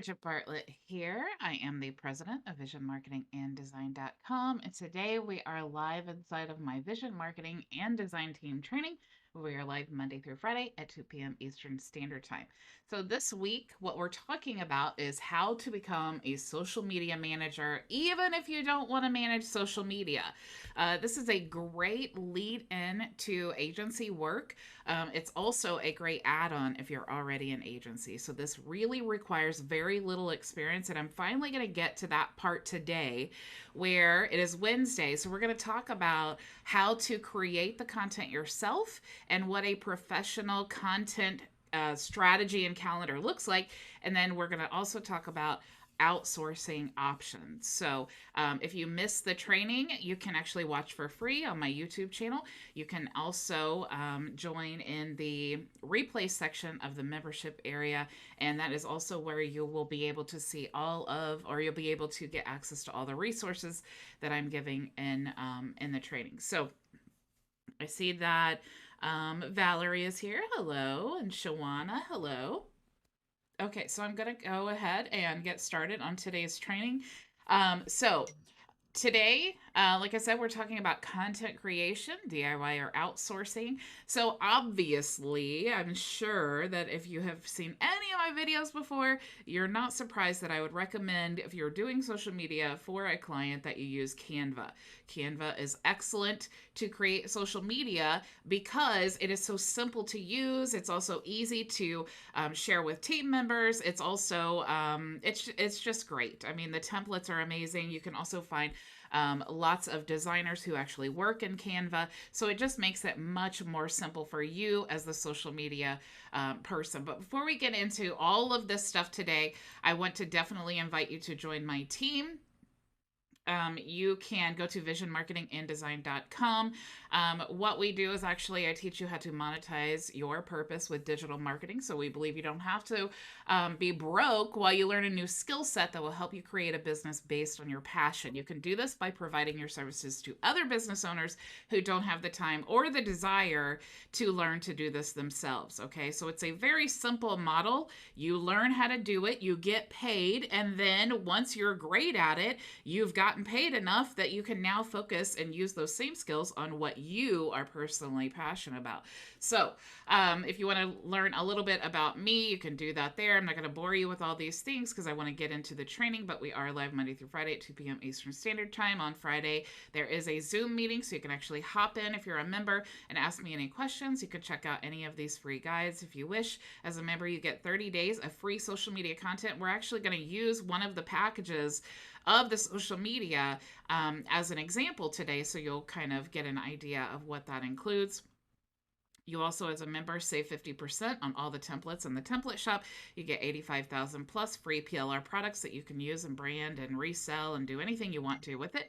Bridget Bartlett here. I am the president of Vision Marketing and Design.com, and today we are live inside of my Vision Marketing and Design Team training. We are live Monday through Friday at 2 p.m. Eastern Standard Time. So, this week, what we're talking about is how to become a social media manager, even if you don't want to manage social media. This is a great lead in to agency work. It's also a great add on if you're already an agency. So, this really requires very little experience. And I'm finally going to get to that part today where it is Wednesday. So, we're going to talk about how to create the content yourself and what a professional content strategy and calendar looks like. And then we're going to also talk about outsourcing options. So, if you missed the training, you can actually watch for free on my YouTube channel. You can also join in the replay section of the membership area, and that is also where you will be able to see or you'll be able to get access to all the resources that I'm giving in the training. So, I see that Valerie is here. Hello. And Shawana. Hello. Okay, so I'm going to go ahead and get started on today's training. So today, like I said, we're talking about content creation, DIY or outsourcing. So obviously, I'm sure that if you have seen any of my videos before, you're not surprised that I would recommend, if you're doing social media for a client, that you use Canva. Canva is excellent to create social media because it is so simple to use. It's also easy to share with team members. It's also it's just great. I mean, the templates are amazing. You can also find lots of designers who actually work in Canva. So it just makes it much more simple for you as the social media person. But before we get into all of this stuff today, I want to definitely invite you to join my team. You can go to visionmarketinganddesign.com. What we do is actually I teach you how to monetize your purpose with digital marketing. So we believe you don't have to be broke while you learn a new skill set that will help you create a business based on your passion. You can do this by providing your services to other business owners who don't have the time or the desire to learn to do this themselves. Okay, so it's a very simple model. You learn how to do it, you get paid, and then once you're great at it, you've gotten paid enough that you can now focus and use those same skills on what you are personally passionate about. So, if you want to learn a little bit about me, you can do that there. I'm not going to bore you with all these things because I want to get into the training, but we are live Monday through Friday at 2 p.m. Eastern Standard Time. On Friday, there is a Zoom meeting, so you can actually hop in if you're a member and ask me any questions. You can check out any of these free guides if you wish. As a member, you get 30 days of free social media content. We're actually going to use one of the packages of the social media as an example today, so you'll kind of get an idea of what that includes. You also, as a member, save 50% on all the templates in the template shop. You get 85,000 plus free PLR products that you can use and brand and resell and do anything you want to with it.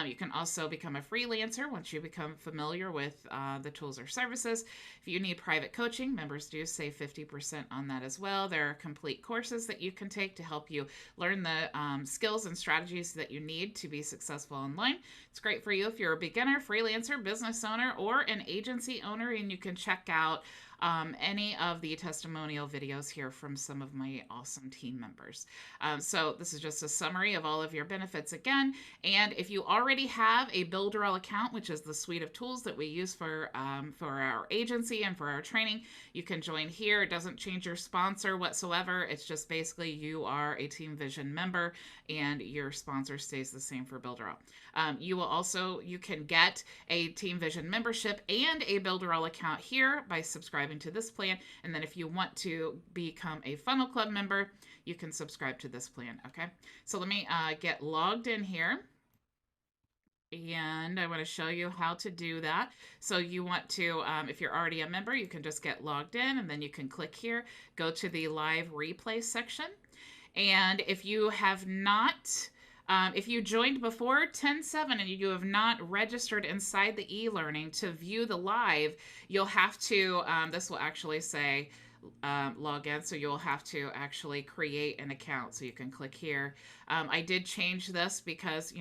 You can also become a freelancer once you become familiar with the tools or services. If you need private coaching, members do save 50% on that as well. There are complete courses that you can take to help you learn the skills and strategies that you need to be successful online. It's great for you if you're a beginner, freelancer, business owner, or an agency owner, and you can check out any of the testimonial videos here from some of my awesome team members. So this is just a summary of all of your benefits again. And if you already have a Builderall account, which is the suite of tools that we use for our agency and for our training, you can join here. It doesn't change your sponsor whatsoever. It's just basically you are a Team Vision member and your sponsor stays the same for Builderall. You can get a Team Vision membership and a Builderall account here by subscribing to this plan. And then if you want to become a Funnel Club member, you can subscribe to this plan. Okay, so let me get logged in here. And I want to show you how to do that. So you want to, if you're already a member, you can just get logged in and then you can click here, go to the live replay section. And if you have not, if you joined before 10/7 and you have not registered inside the e-learning to view the live, you'll have to, this will actually say log in, so you'll have to actually create an account. So you can click here. I did change this because,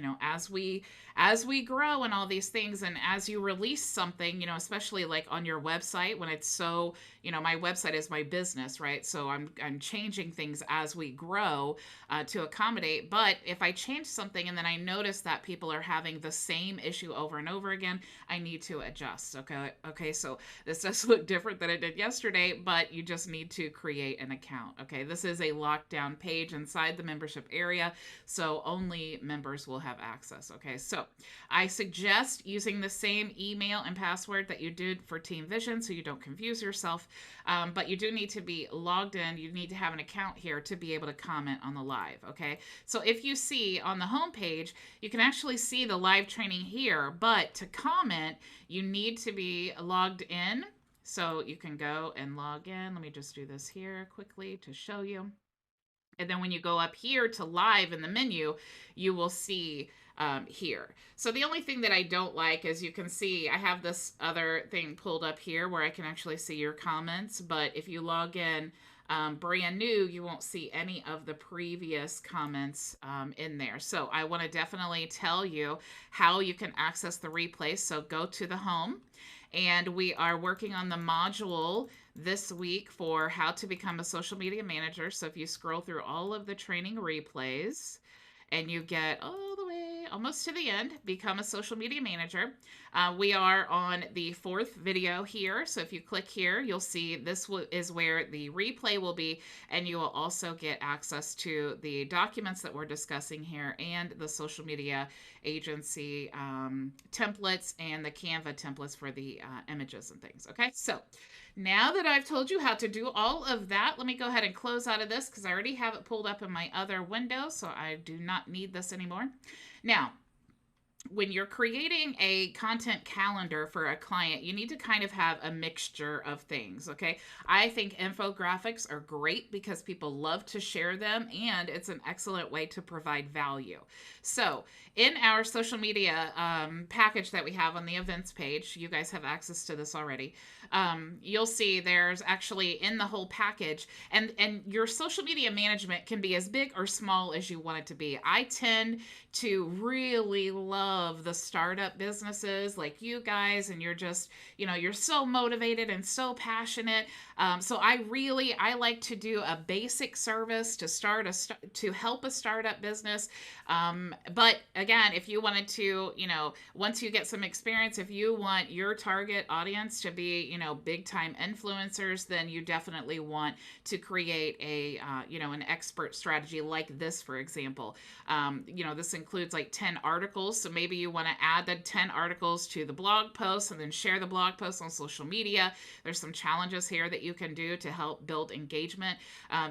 as we grow and all these things, and as you release something, especially like on your website, when it's so, my website is my business, right? So I'm changing things as we grow to accommodate. But if I change something and then I notice that people are having the same issue over and over again, I need to adjust. Okay. So this does look different than it did yesterday, but you just need to create an account. Okay. This is a lockdown page inside the membership area, so only members will have access. Okay. So I suggest using the same email and password that you did for Team Vision so you don't confuse yourself. But you do need to be logged in. You need to have an account here to be able to comment on the live. Okay. So if you see on the home page, you can actually see the live training here, but to comment, you need to be logged in. So you can go and log in. Let me just do this here quickly to show you. And then when you go up here to live in the menu, you will see here. So the only thing that I don't like is you can see I have this other thing pulled up here where I can actually see your comments. But if you log in brand new, you won't see any of the previous comments in there. So I want to definitely tell you how you can access the replay. So go to the home, and we are working on the module this week for how to become a social media manager. So if you scroll through all of the training replays and you get all the way almost to the end, become a social media manager. We are on the 4th video here. So if you click here, you'll see this is where the replay will be, and you will also get access to the documents that we're discussing here and the social media agency templates and the Canva templates for the images and things. Okay, so now that I've told you how to do all of that, let me go ahead and close out of this because I already have it pulled up in my other window, so I do not need this anymore. Now, when you're creating a content calendar for a client, you need to kind of have a mixture of things, okay? I think infographics are great because people love to share them, and it's an excellent way to provide value. So in our social media package that we have on the events page, you guys have access to this already. You'll see there's actually in the whole package, and your social media management can be as big or small as you want it to be. I tend to really love the startup businesses like you guys, and you're just, you're so motivated and so passionate. So I like to do a basic service to help a startup business. But again, if you wanted to, once you get some experience, if you want your target audience to be, big time influencers, then you definitely want to create an expert strategy like this, for example. This includes like 10 articles. So maybe you want to add the 10 articles to the blog post and then share the blog post on social media. There's some challenges here that you can do to help build engagement.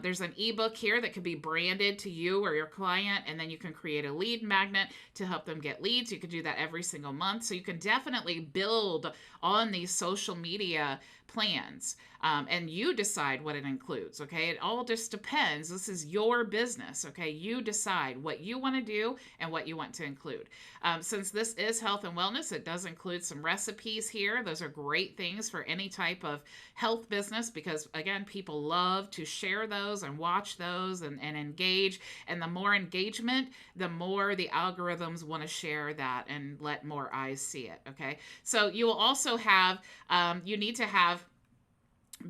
There's an ebook here that could be branded to you or your client, and then you can create a lead magnet to help them get leads. You could do that every single month. So you can definitely build on these social media plans, and you decide what it includes. Okay, it all just depends. This is your business. Okay, you decide what you want to do and what you want to include. Since this is health and wellness, it does include some recipes here. Those are great things for any type of health business because, again, people love to share those and watch those and engage. And the more engagement, the more the algorithms want to share that and let more eyes see it. Okay, so you will also have, you need to have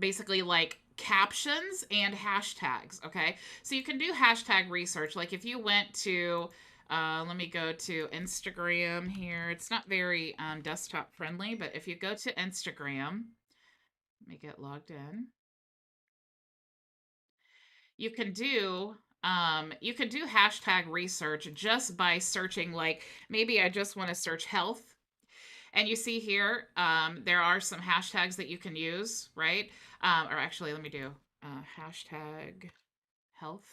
basically like captions and hashtags. Okay, so you can do hashtag research. Like if you went to let me go to Instagram here. It's not very desktop friendly, but if you go to Instagram, let me get logged in. You can do hashtag research just by searching, like maybe I just want to search health. And you see here, there are some hashtags that you can use, right? Or actually, let me do hashtag health.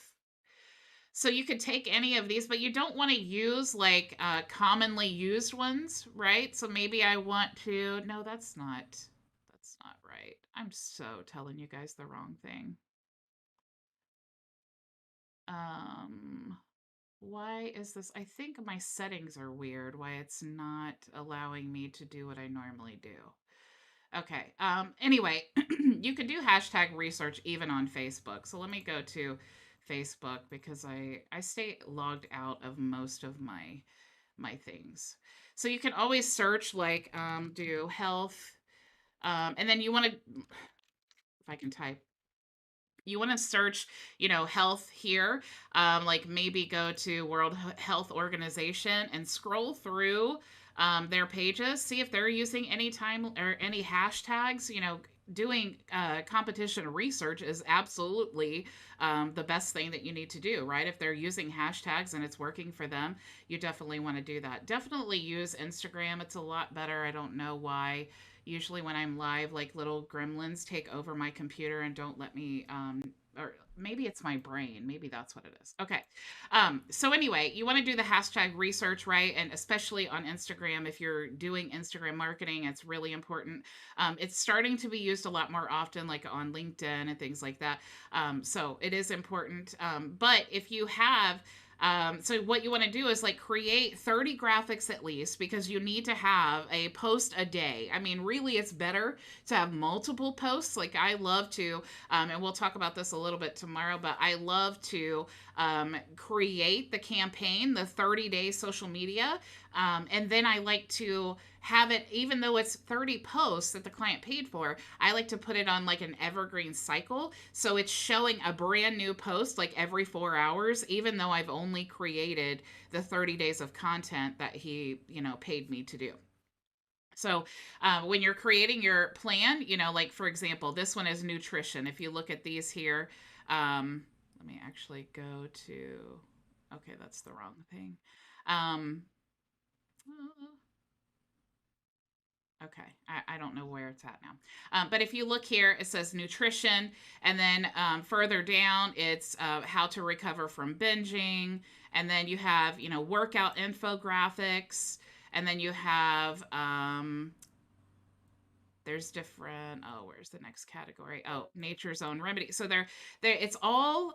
So you could take any of these, but you don't want to use like commonly used ones, right? So maybe I want to, no, that's not right. I'm so telling you guys the wrong thing. Why is this? I think my settings are weird, why it's not allowing me to do what I normally do. Okay. Anyway, you can do hashtag research even on Facebook. So let me go to Facebook because I stay logged out of most of my things. So you can always search like do health, and then you want to, if I can type, you want to search, health here. Like maybe go to World Health Organization and scroll through their pages, see if they're using any time or any hashtags. Doing competition research is absolutely the best thing that you need to do, right? If they're using hashtags and it's working for them, you definitely want to do that. Definitely use Instagram. It's a lot better. I don't know why. Usually when I'm live, like little gremlins take over my computer and don't let me, or maybe it's my brain. Maybe that's what it is. Okay. So anyway, you want to do the hashtag research, right? And especially on Instagram, if you're doing Instagram marketing, it's really important. It's starting to be used a lot more often, like on LinkedIn and things like that. So it is important. But if you have so what you want to do is like create 30 graphics at least, because you need to have a post a day. I mean, really, it's better to have multiple posts. Like I love to, and we'll talk about this a little bit tomorrow, but I love to create the campaign, the 30-day social media. And then I like to have it, even though it's 30 posts that the client paid for, I like to put it on like an evergreen cycle. So it's showing a brand new post like every 4 hours, even though I've only created the 30 days of content that he, paid me to do. So when you're creating your plan, like for example, this one is nutrition. If you look at these here, let me actually go to, okay, that's the wrong thing. Um, Okay, I don't know where it's at now. But if you look here, it says nutrition. And then further down, it's how to recover from binging. And then you have, workout infographics. And then you have, there's different, oh, where's the next category? Oh, nature's own remedy. So it's all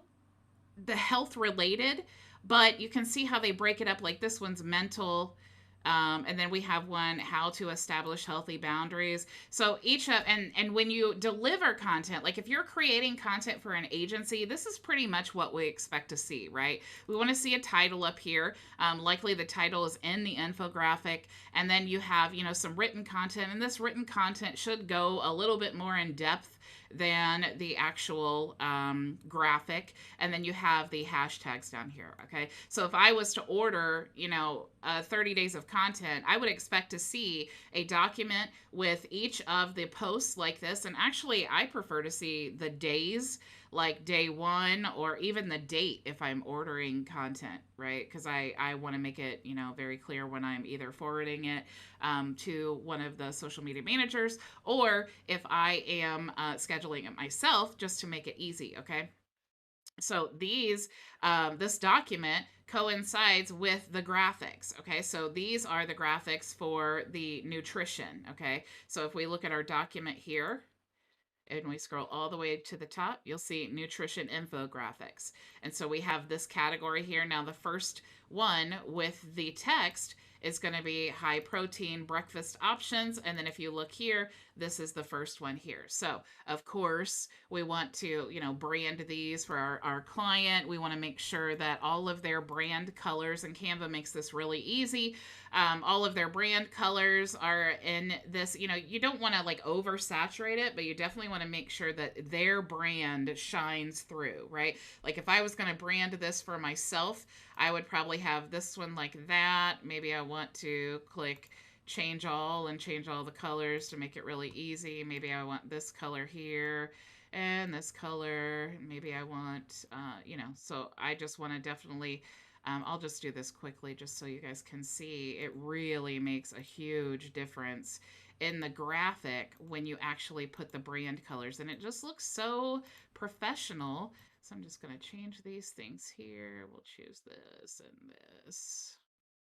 the health related, but you can see how they break it up. Like this one's mental. And then we have one, how to establish healthy boundaries. So each of, and when you deliver content, like if you're creating content for an agency, this is pretty much what we expect to see, right? We want to see a title up here. Likely the title is in the infographic. And then you have, some written content, and this written content should go a little bit more in depth than the actual graphic. And then you have the hashtags down here. Okay. So if I was to order, 30 days of content, I would expect to see a document with each of the posts like this. And actually, I prefer to see the days, like day one, or even the date if I'm ordering content, right? Because I want to make it, very clear when I'm either forwarding it to one of the social media managers, or if I am scheduling it myself, just to make it easy. Okay. So this document coincides with the graphics. Okay. So these are the graphics for the nutrition. Okay. So if we look at our document here, and we scroll all the way to the top, you'll see nutrition infographics. And so we have this category here. Now, the first one with the text is going to be high protein breakfast options. And then if you look here, this is the first one here. So, of course, we want to, brand these for our client. We want to make sure that all of their brand colors, and Canva makes this really easy. All of their brand colors are in this, you don't want to like oversaturate it, but you definitely want to make sure that their brand shines through, right? Like if I was going to brand this for myself, I would probably have this one like that. Maybe I want to click change all and change all the colors to make it really easy. Maybe I want this color here and this color. Maybe I want, so I just want to definitely, I'll just do this quickly just so you guys can see. It really makes a huge difference in the graphic when you actually put the brand colors, and it just looks so professional. So I'm just going to change these things here. We'll choose this and this.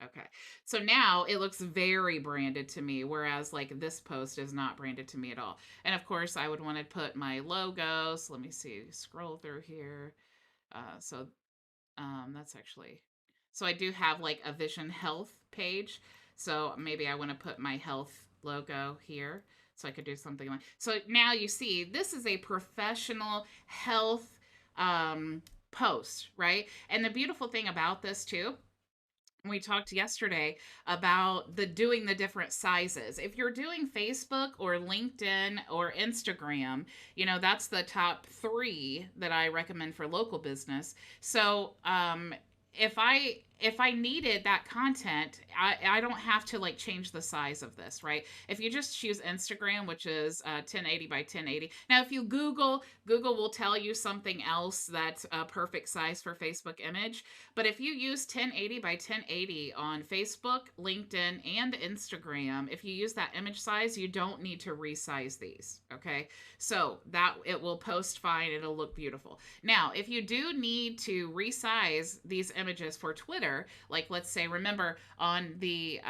Okay. So now it looks very branded to me, whereas like this post is not branded to me at all. And of course, I would want to put my logo. So let me see, scroll through here. So that's actually, so I do have like a Vision Health page. So maybe I want to put my health logo here. So I could do something like, so now you see, this is a professional health post, right? And the beautiful thing about this too, we talked yesterday about doing the different sizes. If you're doing Facebook or LinkedIn or Instagram, that's the top 3 that I recommend for local business. So if I needed that content, I don't have to like change the size of this, right? If you just choose Instagram, which is 1080 by 1080. Now, if you Google will tell you something else that's a perfect size for Facebook image. But if you use 1080 by 1080 on Facebook, LinkedIn, and Instagram, if you use that image size, you don't need to resize these, okay? So that it will post fine, it'll look beautiful. Now, if you do need to resize these images for Twitter, like let's say, remember on the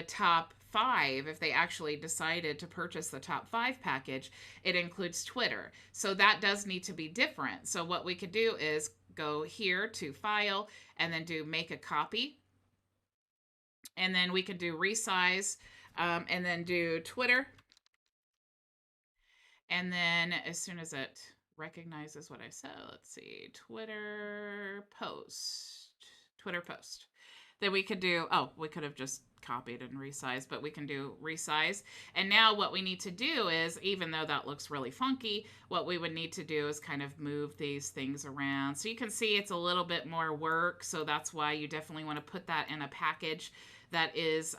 top 5, if they actually decided to purchase the top 5 package, it includes Twitter. So that does need to be different. So what we could do is go here to file and then do make a copy. And then we can do resize and then do Twitter. And then as soon as it recognizes what I said, let's see, Twitter post. Then we could do, we could have just copied and resized, but we can do resize. And now what we need to do is, even though that looks really funky, what we would need to do is kind of move these things around. So you can see it's a little bit more work. So that's why you definitely want to put that in a package that is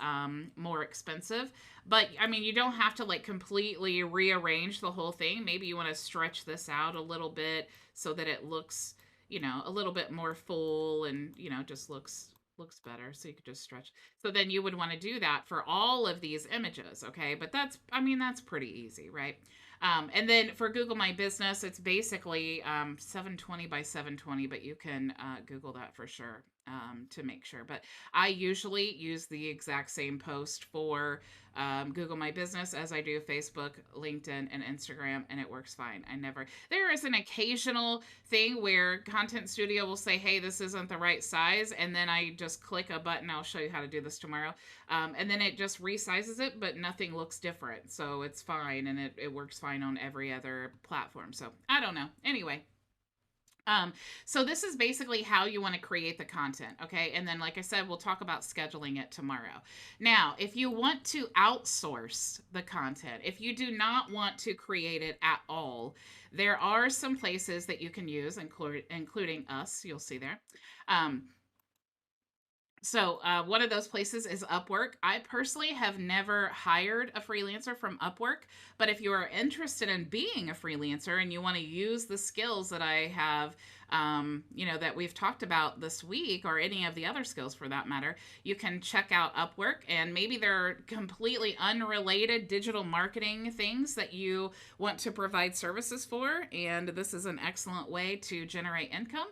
more expensive. But I mean, you don't have to like completely rearrange the whole thing. Maybe you want to stretch this out a little bit so that it looks, a little bit more full and, just looks better. So you could just stretch. So then you would want to do that for all of these images. Okay. But that's pretty easy, right? And then for Google My Business, it's basically 720 by 720, but you can Google that for sure to make sure. But I usually use the exact same post for Google My Business as I do Facebook, LinkedIn, and Instagram, and it works fine. There is an occasional thing where Content Studio will say, hey, this isn't the right size, and then I just click a button. I'll show you how to do this tomorrow. And then it just resizes it, but nothing looks different. So it's fine, and it works fine on every other platform. So I don't know. Anyway. So this is basically how you want to create the content, okay? And then, like I said, we'll talk about scheduling it tomorrow. Now, if you want to outsource the content, if you do not want to create it at all, there are some places that you can use, including us, you'll see there. So one of those places is Upwork. I personally have never hired a freelancer from Upwork, but if you are interested in being a freelancer and you want to use the skills that I have, that we've talked about this week, or any of the other skills for that matter, you can check out Upwork, and maybe they're completely unrelated digital marketing things that you want to provide services for, and this is an excellent way to generate income.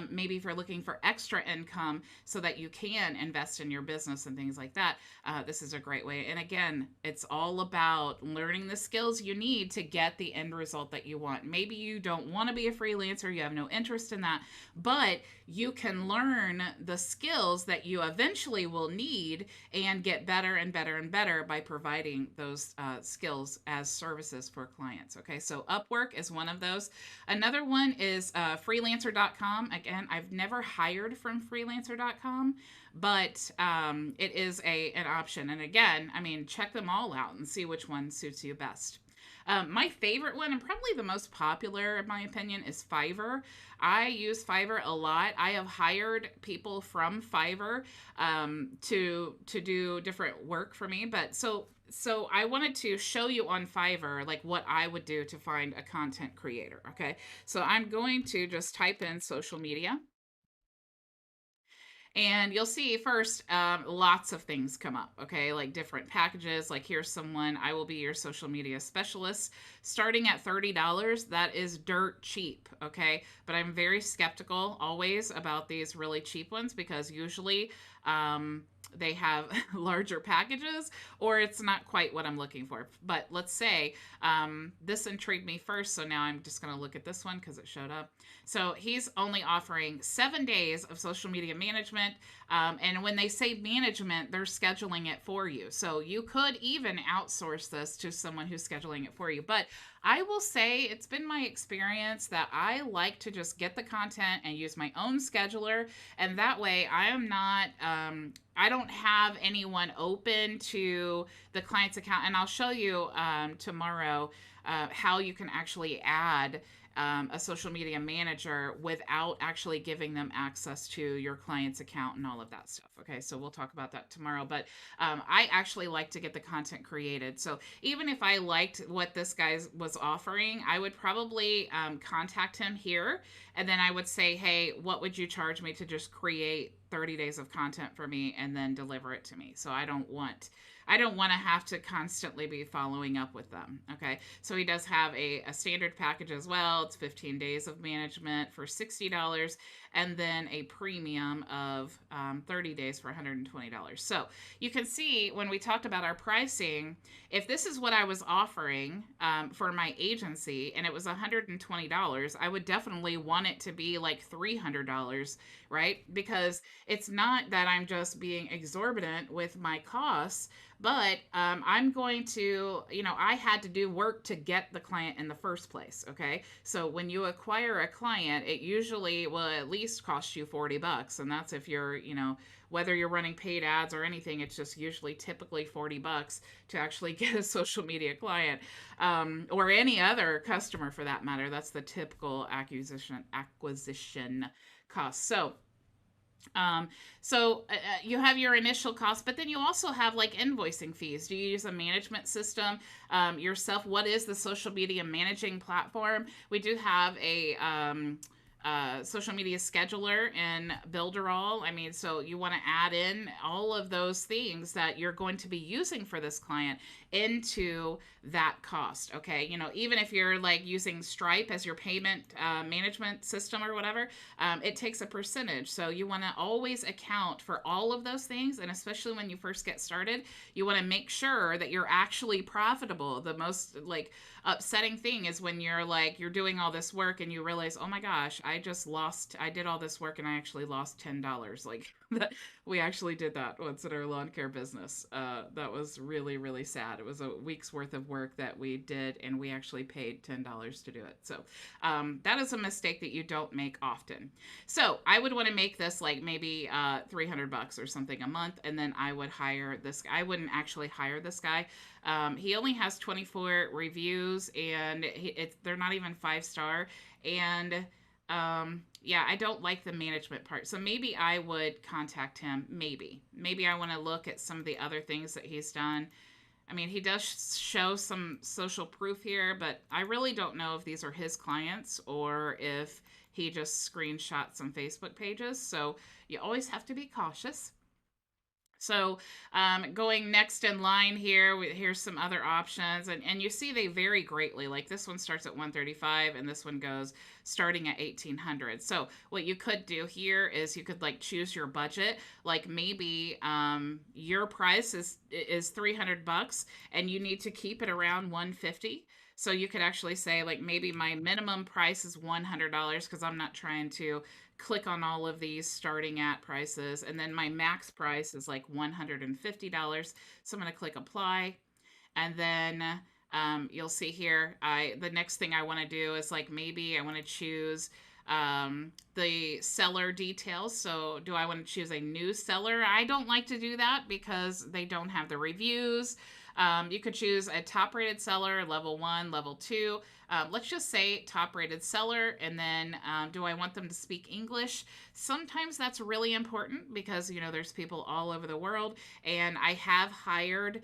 Maybe if you're looking for extra income so that you can invest in your business and things like that, this is a great way. And again, it's all about learning the skills you need to get the end result that you want. Maybe you don't want to be a freelancer, you have no interest in that, but you can learn the skills that you eventually will need and get better and better and better by providing those skills as services for clients. Okay, so Upwork is one of those. Another one is freelancer.com. Again, I've never hired from freelancer.com, but it is an option. And again, check them all out and see which one suits you best. My favorite one, and probably the most popular in my opinion, is Fiverr. I use Fiverr a lot. I have hired people from Fiverr to do different work for me. But so I wanted to show you on Fiverr like what I would do to find a content creator. Okay, so I'm going to just type in social media. And you'll see first, lots of things come up, okay? Like different packages, like here's someone, I will be your social media specialist. Starting at $30, that is dirt cheap, okay? But I'm very skeptical always about these really cheap ones, because usually they have larger packages, or it's not quite what I'm looking for. But let's say this intrigued me first, so now I'm just going to look at this one because it showed up. So he's only offering 7 days of social media management. And when they say management, they're scheduling it for you. So you could even outsource this to someone who's scheduling it for you. But I will say it's been my experience that I like to just get the content and use my own scheduler. And that way I am not, I don't have anyone open to the client's account. And I'll show you tomorrow how you can actually add a social media manager without actually giving them access to your client's account and all of that stuff. Okay, so we'll talk about that tomorrow. But I actually like to get the content created. So even if I liked what this guy was offering, I would probably contact him here. And then I would say, hey, what would you charge me to just create 30 days of content for me and then deliver it to me? So I don't want to have to constantly be following up with them. Okay. So he does have a standard package as well. It's 15 days of management for $60, and then a premium of 30 days for $120. So you can see when we talked about our pricing, if this is what I was offering for my agency and it was $120, I would definitely want it to be like $300, right? Because it's not that I'm just being exorbitant with my costs, but I'm going to, I had to do work to get the client in the first place. Okay. So when you acquire a client, it usually will at least cost you $40. And that's if you're, whether you're running paid ads or anything, it's just usually typically $40 to actually get a social media client, or any other customer for that matter. That's the typical acquisition cost. So you have your initial cost, but then you also have like invoicing fees. Do you use a management system yourself? What is the social media managing platform? We do have a social media scheduler and Builderall. I mean, so you want to add in all of those things that you're going to be using for this client into that cost. Okay. Even if you're like using Stripe as your payment management system or whatever, it takes a percentage. So you want to always account for all of those things. And especially when you first get started, you want to make sure that you're actually profitable. The most like upsetting thing is when you're doing all this work and you realize, oh my gosh, I did all this work and I actually lost $10. Like we actually did that once in our lawn care business. That was really, really sad. It was a week's worth of work that we did and we actually paid $10 to do it. So that is a mistake that you don't make often. So I would want to make this like maybe $300 or something a month, and then I would hire this. I wouldn't actually hire this guy. He only has 24 reviews, and they're not even 5-star. And yeah, I don't like the management part. So maybe I would contact him. Maybe I want to look at some of the other things that he's done. I mean, he does show some social proof here, but I really don't know if these are his clients or if he just screenshot some Facebook pages. So you always have to be cautious. So going next in line here, here's some other options. And you see they vary greatly. Like this one starts at $135 and this one goes starting at $1,800. So what you could do here is you could like choose your budget. Like maybe your price is $300 and you need to keep it around $150. So you could actually say like maybe my minimum price is $100 because I'm not trying to click on all of these starting at prices. And then my max price is like $150. So I'm going to click apply. And then you'll see here, the next thing I want to do is like maybe I want to choose the seller details. So do I want to choose a new seller? I don't like to do that because they don't have the reviews. You could choose a top rated seller, level 1, level 2. Let's just say top rated seller. And then do I want them to speak English? Sometimes that's really important because, there's people all over the world. And I have hired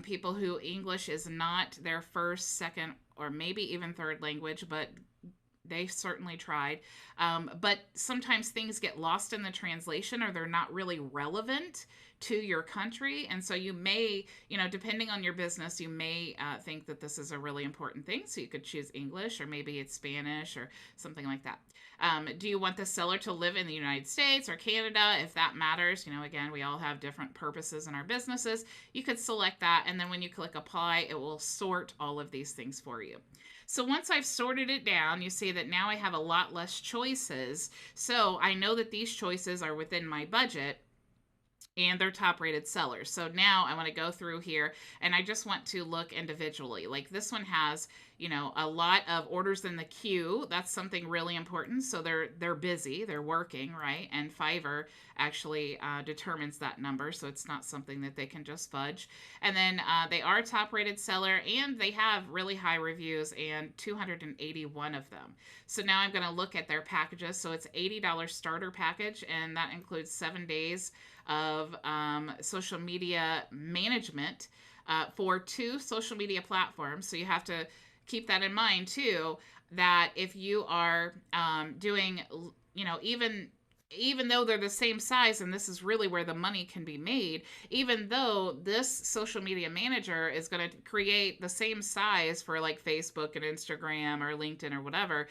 people who English is not their first, second, or maybe even third language, but they certainly tried. But sometimes things get lost in the translation or they're not really relevant to your country. And so you may, depending on your business, you may think that this is a really important thing. So you could choose English, or maybe it's Spanish or something like that. Do you want the seller to live in the United States or Canada? If that matters, again, we all have different purposes in our businesses. You could select that. And then when you click apply, it will sort all of these things for you. So once I've sorted it down, you see that now I have a lot less choices. So I know that these choices are within my budget and they're top rated sellers. So now I want to go through here and I just want to look individually. Like this one has, a lot of orders in the queue. That's something really important. So they're busy, they're working, right? And Fiverr actually determines that number. So it's not something that they can just fudge. And then they are a top rated seller and they have really high reviews and 281 of them. So now I'm going to look at their packages. So it's $80 starter package, and that includes 7 days of social media management for 2 social media platforms. So you have to keep that in mind too, that if you are doing, even though they're the same size, and this is really where the money can be made, even though this social media manager is going to create the same size for like Facebook and Instagram or LinkedIn or whatever,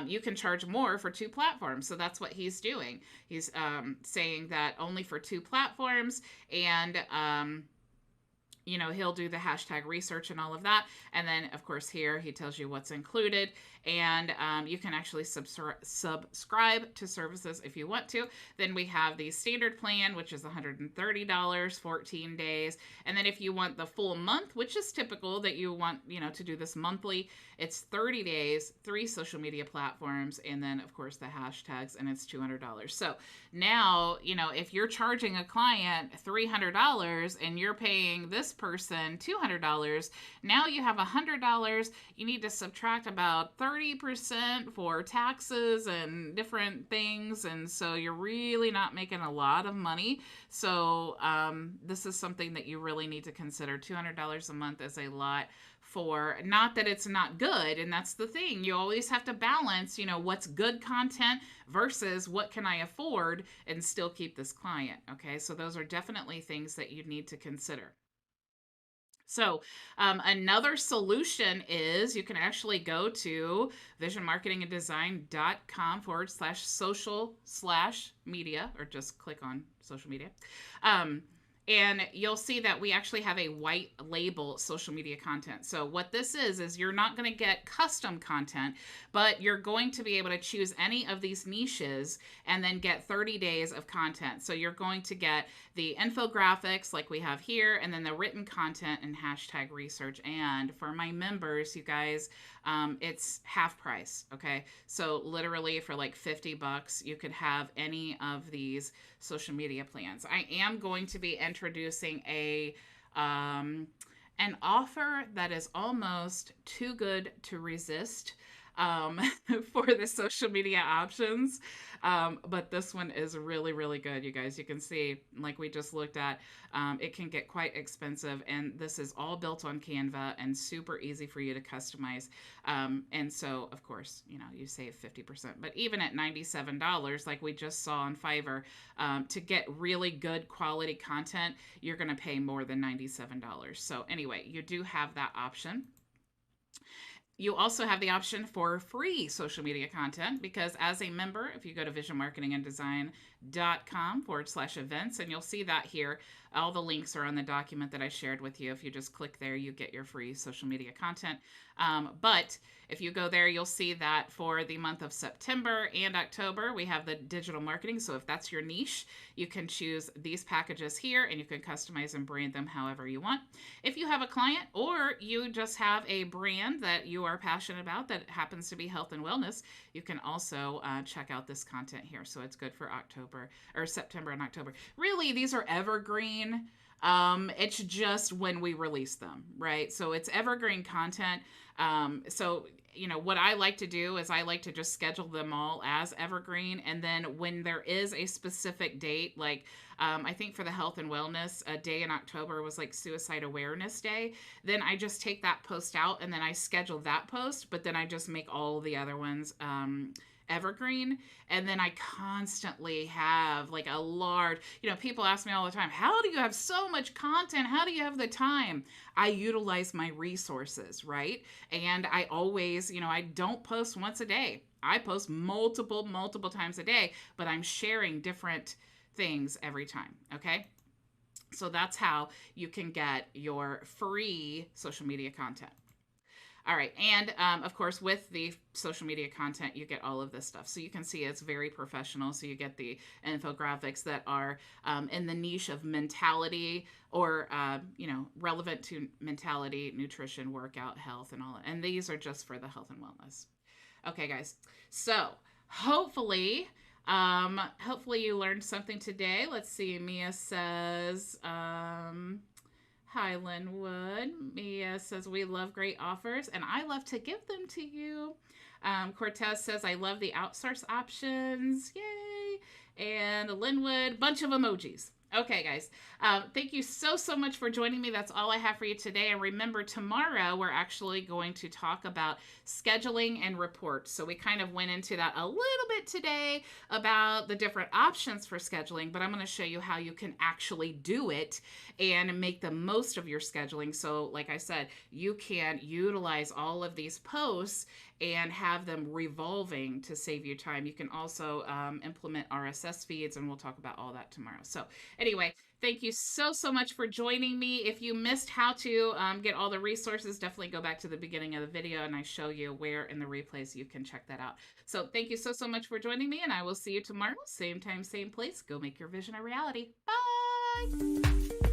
you can charge more for 2 platforms. So that's what he's doing. He's saying that only for 2 platforms, and he'll do the hashtag research and all of that. And then, of course, here he tells you what's included. And you can actually subscribe to services if you want to. Then we have the standard plan, which is $130, 14 days. And then if you want the full month, which is typical that you want, to do this monthly, it's 30 days, 3 social media platforms, and then, of course, the hashtags, and it's $200. So now, if you're charging a client $300 and you're paying this person $200, now you have $100. You need to subtract about 30% for taxes and different things, and so you're really not making a lot of money. So this is something that you really need to consider. $200 a month is a lot. For not that it's not good, and that's the thing, you always have to balance, what's good content versus what can I afford and still keep this client. Okay, so those are definitely things that you need to consider. So another solution is you can actually go to visionmarketinganddesign.com/social/media, or just click on social media. And you'll see that we actually have a white label social media content. So what this is you're not going to get custom content, but you're going to be able to choose any of these niches and then get 30 days of content. So you're going to get the infographics like we have here, and then the written content and hashtag research. And for my members, you guys, it's half price. Okay. So literally for like $50, you could have any of these social media plans. I am going to be introducing an offer that is almost too good to resist for the social media options. But this one is really, really good, you guys. You can see, like we just looked at, it can get quite expensive, and this is all built on Canva and super easy for you to customize. And so, of course, you save 50%. But even at $97, like we just saw on Fiverr, to get really good quality content, you're going to pay more than $97. So anyway, you do have that option. You also have the option for free social media content, because as a member, if you go to visionmarketinganddesign.com/events, and you'll see that here, all the links are on the document that I shared with you. If you just click there, you get your free social media content. But if you go there, you'll see that for the month of September and October, we have the digital marketing. So if that's your niche, you can choose these packages here, and you can customize and brand them however you want. If you have a client, or you just have a brand that you are passionate about that happens to be health and wellness, you can also check out this content here. So it's good for October or September and October. Really, these are evergreen. It's just when we release them, right? So it's evergreen content. So what I like to do is I like to just schedule them all as evergreen. And then when there is a specific date, like I think for the health and wellness, a day in October was like Suicide Awareness Day, then I just take that post out and then I schedule that post, but then I just make all the other ones evergreen. And then I constantly have like a large, people ask me all the time, how do you have so much content? How do you have the time? I utilize my resources, right? And I always, I don't post once a day. I post multiple times a day, but I'm sharing different things every time. Okay. So that's how you can get your free social media content. All right. And of course, with the social media content, you get all of this stuff. So you can see it's very professional. So you get the infographics that are in the niche of mentality or, relevant to mentality, nutrition, workout, health, and all that. And these are just for the health and wellness. Okay, guys. So hopefully you learned something today. Let's see. Mia says, hi, Linwood. Mia says, we love great offers, and I love to give them to you. Cortez says, I love the outsource options. Yay. And Linwood, bunch of emojis. Okay, guys. Thank you so much for joining me. That's all I have for you today. And remember, tomorrow we're actually going to talk about scheduling and reports. So we kind of went into that a little bit today about the different options for scheduling, but I'm going to show you how you can actually do it and make the most of your scheduling. So like I said, you can utilize all of these posts and have them revolving to save you time. You can also implement RSS feeds, and we'll talk about all that tomorrow. So anyway, thank you so much for joining me. If you missed how to get all the resources, definitely go back to the beginning of the video and I show you where in the replays you can check that out. So thank you so much for joining me, and I will see you tomorrow. Same time, same place. Go make your vision a reality. Bye.